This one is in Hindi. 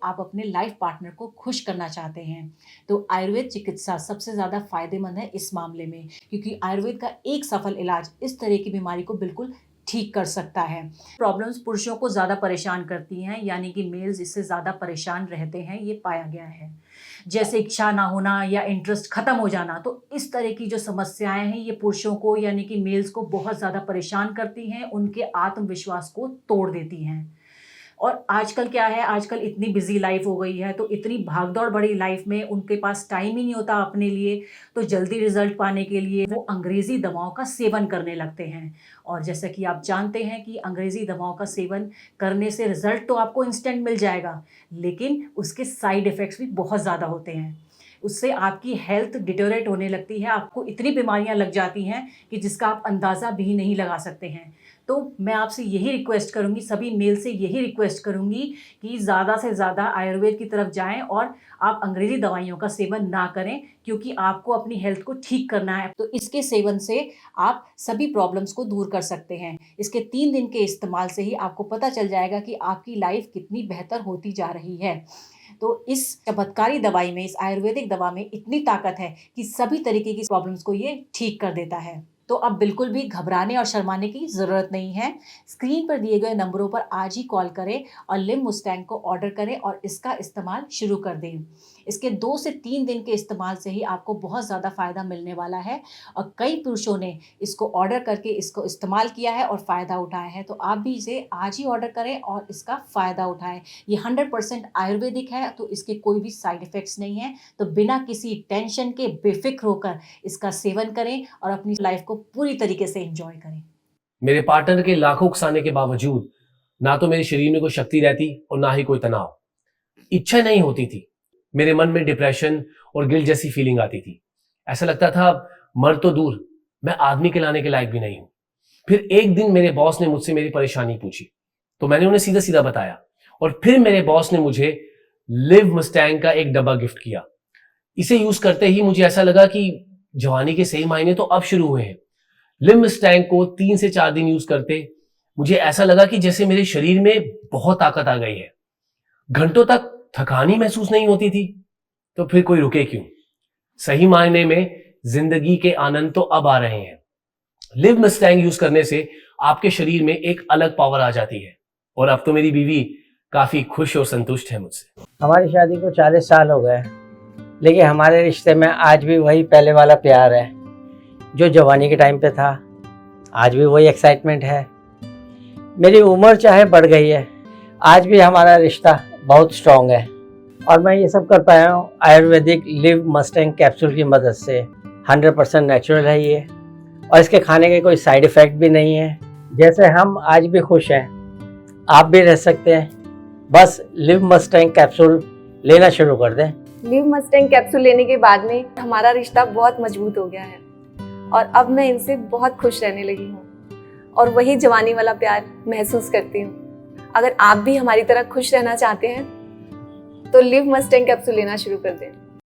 आप अपने लाइफ पार्टनर को खुश करना चाहते हैं, तो आयुर्वेद चिकित्सा सबसे ज़्यादा फायदेमंद है इस मामले में, क्योंकि आयुर्वेद का एक सफल इलाज इस तरह की बीमारी को बिल्कुल ठीक कर सकता है। प्रॉब्लम्स पुरुषों को ज़्यादा परेशान करती हैं, यानी कि मेल्स इससे ज़्यादा परेशान रहते हैं, ये पाया गया है। जैसे इच्छा ना होना या इंटरेस्ट खत्म हो जाना, तो इस तरह की जो समस्याएं हैं ये पुरुषों को यानी कि मेल्स को बहुत ज़्यादा परेशान करती हैं, उनके आत्मविश्वास को तोड़ देती हैं। और आजकल क्या है, आजकल इतनी बिजी लाइफ हो गई है, तो इतनी भागदौड़ भरी लाइफ में उनके पास टाइम ही नहीं होता अपने लिए, तो जल्दी रिजल्ट पाने के लिए वो अंग्रेज़ी दवाओं का सेवन करने लगते हैं। और जैसा कि आप जानते हैं कि अंग्रेज़ी दवाओं का सेवन करने से रिजल्ट तो आपको इंस्टेंट मिल जाएगा, लेकिन उसके साइड इफ़ेक्ट्स भी बहुत ज़्यादा होते हैं। उससे आपकी हेल्थ डिटेरियोरेट होने लगती है, आपको इतनी बीमारियां लग जाती हैं कि जिसका आप अंदाज़ा भी नहीं लगा सकते हैं। तो मैं आपसे यही रिक्वेस्ट करूँगी, सभी मेल से यही रिक्वेस्ट करूँगी कि ज़्यादा से ज़्यादा आयुर्वेद की तरफ जाएँ और आप अंग्रेज़ी दवाइयों का सेवन ना करें, क्योंकि आपको अपनी हेल्थ को ठीक करना है। तो इसके सेवन से आप सभी प्रॉब्लम्स को दूर कर सकते हैं। इसके 3 दिन के इस्तेमाल से ही आपको पता चल जाएगा कि आपकी लाइफ कितनी बेहतर होती जा रही है। तो इस चमत्कारी दवाई में, इस आयुर्वेदिक दवा में इतनी ताकत है कि सभी तरीके की प्रॉब्लम्स को ये ठीक कर देता है। तो अब बिल्कुल भी घबराने और शर्माने की ज़रूरत नहीं है। स्क्रीन पर दिए गए नंबरों पर आज ही कॉल करें और लिम मुस्टैंग को ऑर्डर करें और इसका इस्तेमाल शुरू कर दें। इसके 2 से 3 दिन के इस्तेमाल से ही आपको बहुत ज़्यादा फ़ायदा मिलने वाला है और कई पुरुषों ने इसको ऑर्डर करके इसको इस्तेमाल किया है और फ़ायदा उठाया है। तो आप भी इसे आज ही ऑर्डर करें और इसका फ़ायदा उठाएँ। ये 100% आयुर्वेदिक है, तो इसके कोई भी साइड इफ़ेक्ट्स नहीं हैं। तो बिना किसी टेंशन के बेफ़िक्र होकर इसका सेवन करें और अपनी लाइफ़ को पूरी तरीके से एंजॉय करें। मेरे पार्टनर के लाखों उकसाने के बावजूद ना तो मेरे शरीर में कोई शक्ति रहती और ना ही कोई तनाव। इच्छा नहीं होती थी। मेरे मन में डिप्रेशन और गिल्ट जैसी फीलिंग आती थी। ऐसा लगता था मर तो दूर, मैं आदमी कहलाने के लायक भी नहीं हूं। फिर एक दिन मेरे बॉस ने मुझसे मेरी परेशानी पूछी, तो मैंने उन्हें सीधा सीधा बताया और फिर मेरे बॉस ने मुझे लिव मस्टैंग का एक डब्बा गिफ्ट किया। इसे यूज करते ही मुझे ऐसा लगा कि जवानी के सही मायने तो अब शुरू हुए हैं। लिव मस्टैंग को 3 से 4 दिन यूज करते मुझे ऐसा लगा कि जैसे मेरे शरीर में बहुत ताकत आ गई है। घंटों तक थकान ही महसूस नहीं होती थी। तो फिर कोई रुके क्यों? सही मायने में जिंदगी के आनंद तो अब आ रहे हैं। लिव मस्टैंग यूज करने से आपके शरीर में एक अलग पावर आ जाती है और अब तो मेरी बीवी काफी खुश और संतुष्ट है मुझसे। हमारी शादी को 40 साल हो गए, लेकिन हमारे रिश्ते में आज भी वही पहले वाला प्यार है जो जवानी के टाइम पे था। आज भी वही एक्साइटमेंट है। मेरी उम्र चाहे बढ़ गई है, आज भी हमारा रिश्ता बहुत स्ट्रॉन्ग है और मैं ये सब कर पाया हूँ आयुर्वेदिक लिव मस्टैंग कैप्सूल की मदद से। 100% नेचुरल है ये और इसके खाने के कोई साइड इफ़ेक्ट भी नहीं है। जैसे हम आज भी खुश हैं, आप भी रह सकते हैं। बस लिव मस्टैंग कैप्सूल लेना शुरू कर दें। लिव मस्टैंग कैप्सूल लेने के बाद में हमारा रिश्ता बहुत मजबूत हो गया है और अब मैं इनसे बहुत खुश रहने लगी हूँ और वही जवानी वाला प्यार महसूस करती हूँ। अगर आप भी हमारी तरह खुश रहना चाहते हैं तो लिव मस्टैंग कैप्सूल लेना शुरू कर दें।